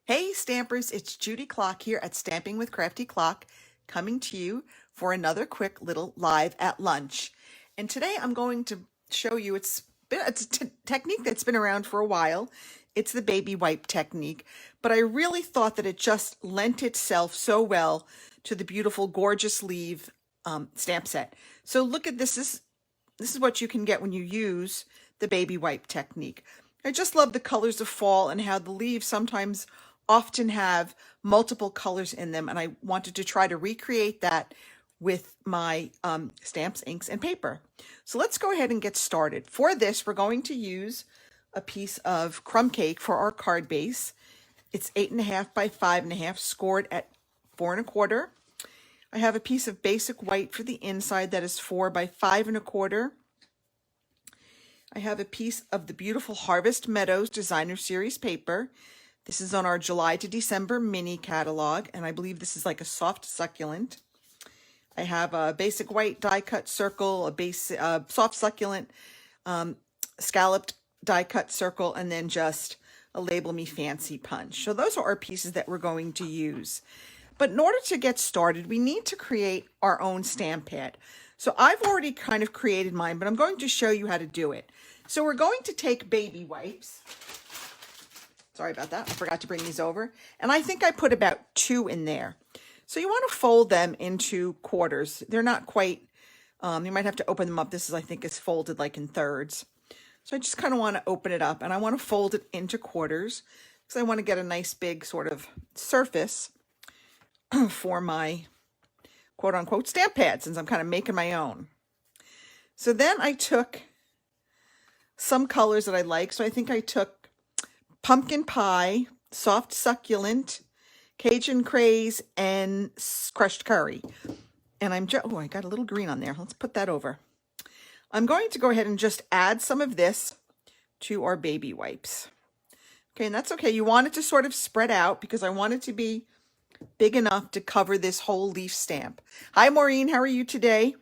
Hey Stampers, it's Judy Klock here at Stamping with Crafty Clock, coming to you for another quick little live at lunch. And today I'm going to show you, it's a technique that's been around for a while. It's the baby wipe technique, but I really thought that it just lent itself so well to the beautiful, gorgeous leaf stamp set. So look at this. This is what you can get when you use the baby wipe technique. I just love the colors of fall and how the leaves sometimes often have multiple colors in them, and I wanted to try to recreate that with my stamps, inks, and paper. So let's go ahead and get started. For this, we're going to use a piece of crumb cake for our card base. It's 8.5 by 5.5, scored at 4 1/4. I have a piece of basic white for the inside that is 4 by 5 1/4. I have a piece of the beautiful Harvest Meadows Designer Series paper. This is on our July to December mini catalog, and I believe this is like a soft succulent. I have a basic white die cut circle, a soft succulent scalloped die cut circle, and then just a Label Me Fancy punch. So those are our pieces that we're going to use. But in order to get started, we need to create our own stamp pad. So I've already kind of created mine, but I'm going to show you how to do it. So we're going to take baby wipes. Sorry about that. I forgot to bring these over. And I think I put about 2 in there. So you want to fold them into quarters. They're not quite, you might have to open them up. This is, I think, is folded like in thirds. So I just kind of want to open it up, and I want to fold it into quarters because I want to get a nice big sort of surface for my quote unquote stamp pad, since I'm kind of making my own. So then I took some colors that I like. So I think I took pumpkin pie, soft succulent, Cajun craze, and crushed curry. And oh, I got a little green on there. Let's put that over. I'm going to go ahead and just add some of this to our baby wipes. Okay, and that's okay. You want it to sort of spread out because I want it to be big enough to cover this whole leaf stamp. Hi, Maureen. How are you today?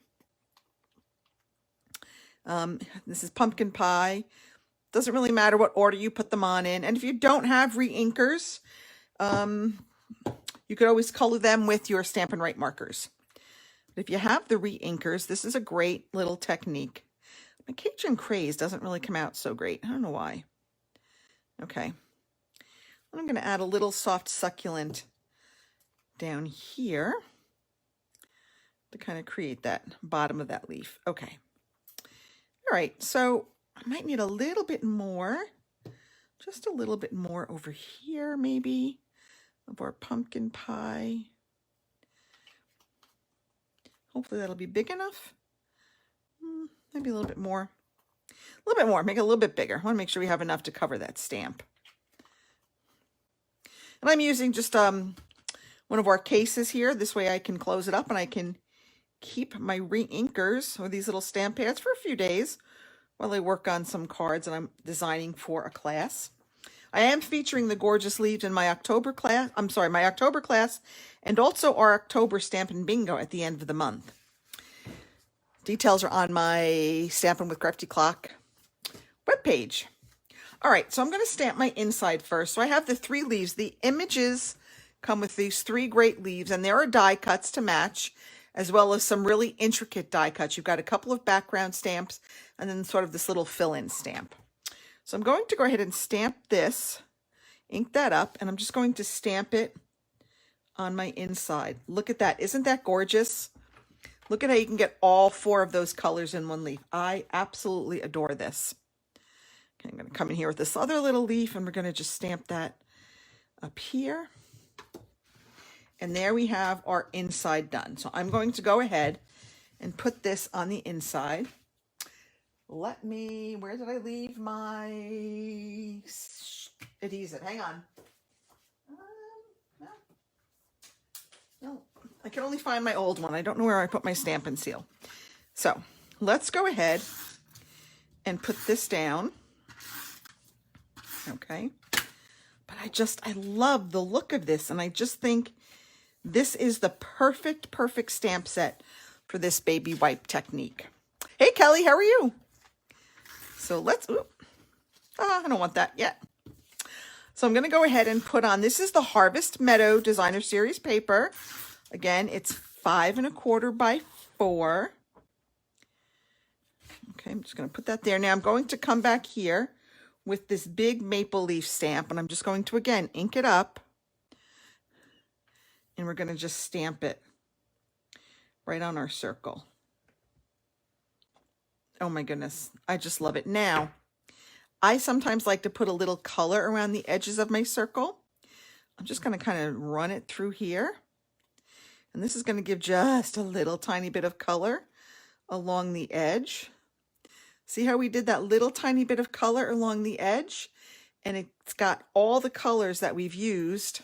This is pumpkin pie. Doesn't really matter what order you put them on in. And if you don't have re-inkers, you could always color them with your Stampin' Write markers. But if you have the re-inkers, this is a great little technique. My Cajun craze doesn't really come out so great. I don't know why. Okay. I'm going to add a little soft succulent down here to kind of create that bottom of that leaf. Okay. All right, so I might need a little bit more, just a little bit more over here, maybe, of our pumpkin pie. Hopefully that'll be big enough. Maybe a little bit more. A little bit more, make it a little bit bigger. I want to make sure we have enough to cover that stamp. And I'm using just one of our cases here. This way I can close it up and I can keep my re-inkers or these little stamp pads for a few days while I work on some cards that I'm designing for a class. I am featuring the gorgeous leaves in my October class. I'm sorry, my October class, and also our October Stampin' Bingo at the end of the month. Details are on my Stampin' with Crafty Clock webpage. All right, so I'm going to stamp my inside first. So I have the 3 leaves. The images come with these 3 great leaves, and there are die cuts to match, as well as some really intricate die cuts. You've got a couple of background stamps and then sort of this little fill-in stamp. So I'm going to go ahead and stamp this, ink that up, and I'm just going to stamp it on my inside. Look at that. Isn't that gorgeous? Look at how you can get all 4 of those colors in one leaf. I absolutely adore this. Okay, I'm going to come in here with this other little leaf, and we're going to just stamp that up here. And there we have our inside done. So I'm going to go ahead and put this on the inside. Where did I leave my adhesive? Hang on. No, I can only find my old one. I don't know where I put my Stampin' Seal. So let's go ahead and put this down. Okay. But I love the look of this, and I just think this is the perfect stamp set for this baby wipe technique. Hey, Kelly, how are you? So let's, I don't want that yet. So I'm going to go ahead and put on, this is the Harvest Meadow Designer Series paper. Again, it's 5 1/4 by 4. Okay, I'm just going to put that there. Now I'm going to come back here with this big maple leaf stamp, and I'm just going to, again, ink it up. And we're going to just stamp it right on our circle. Oh my goodness, I just love it. Now, I sometimes like to put a little color around the edges of my circle. I'm just going to kind of run it through here. And this is going to give just a little tiny bit of color along the edge. See how we did that little tiny bit of color along the edge? And it's got all the colors that we've used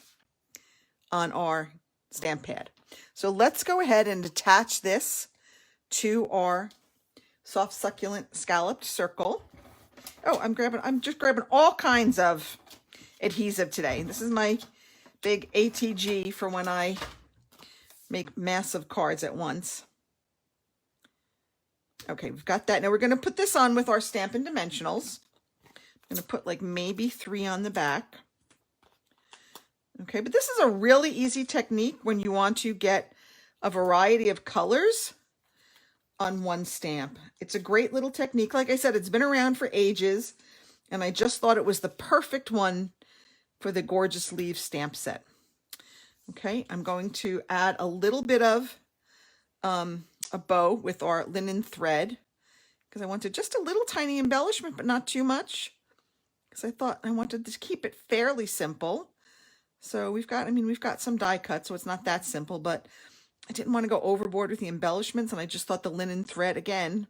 on our stamp pad. So let's go ahead and attach this to our soft succulent scalloped circle. Oh, I'm just grabbing all kinds of adhesive today. This is my big ATG for when I make massive cards at once. Okay, we've got that. Now we're going to put this on with our Stampin' Dimensionals. I'm going to put like maybe 3 on the back. Okay, but this is a really easy technique when you want to get a variety of colors on one stamp. It's a great little technique. Like I said, it's been around for ages, and I just thought it was the perfect one for the Gorgeous Leaves stamp set. Okay, I'm going to add a little bit of a bow with our linen thread because I wanted just a little tiny embellishment, but not too much, because I thought I wanted to keep it fairly simple. So we've got some die cut, so it's not that simple, but I didn't want to go overboard with the embellishments, and I just thought the linen thread, again,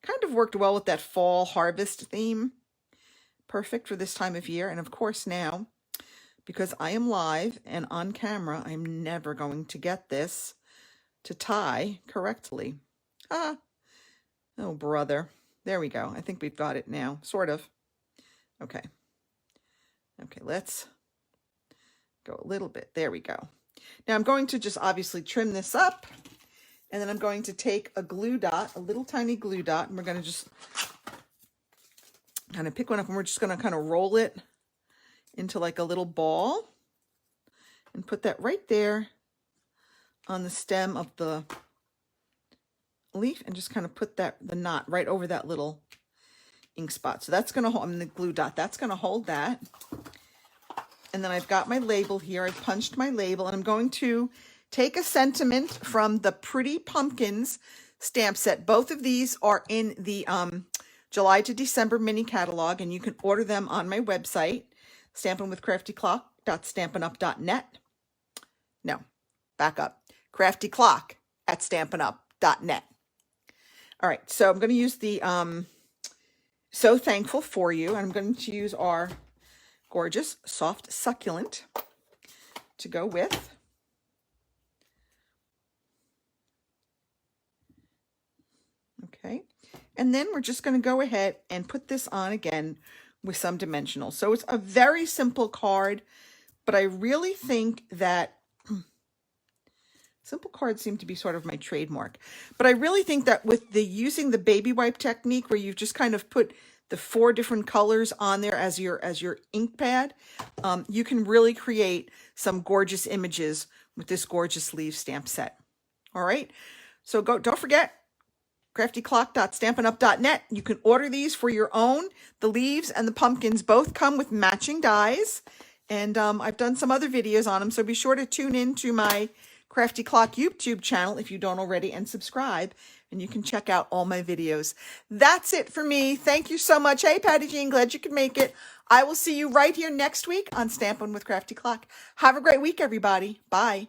kind of worked well with that fall harvest theme. Perfect for this time of year. And of course now, because I am live and on camera, I'm never going to get this to tie correctly. Oh brother. There we go. I think we've got it now, sort of. Okay, let's go a little bit. There we go. Now I'm going to just obviously trim this up, and then I'm going to take a glue dot, a little tiny glue dot, and we're going to just kind of pick one up, and we're just going to kind of roll it into like a little ball and put that right there on the stem of the leaf, and just kind of put the knot right over that little ink spot. So that's going to hold, the glue dot, that's going to hold that. And then I've got my label here. I've punched my label, and I'm going to take a sentiment from the Pretty Pumpkins stamp set. Both of these are in the July to December mini catalog, and you can order them on my website, stampinwithcraftyclock.stampinup.net. No, back up. craftyclock@stampinup.net. All right, so I'm going to use the So Thankful For You, and I'm going to use our gorgeous soft succulent to go with. Okay, and then we're just going to go ahead and put this on again with some dimensionals. So it's a very simple card, but I really think that simple cards seem to be sort of my trademark. But I really think that with using the baby wipe technique, where you've just kind of put the 4 different colors on there as your ink pad, you can really create some gorgeous images with this Gorgeous Leaf stamp set. All right, so don't forget, craftyclock.stampinup.net. You can order these for your own. The leaves and the pumpkins both come with matching dies, and I've done some other videos on them, so be sure to tune in to my Crafty Clock YouTube channel if you don't already, and subscribe, and you can check out all my videos. That's it for me. Thank you so much. Hey, Patty Jean, glad you could make it. I will see you right here next week on Stampin' with Crafty Clock. Have a great week, everybody. Bye.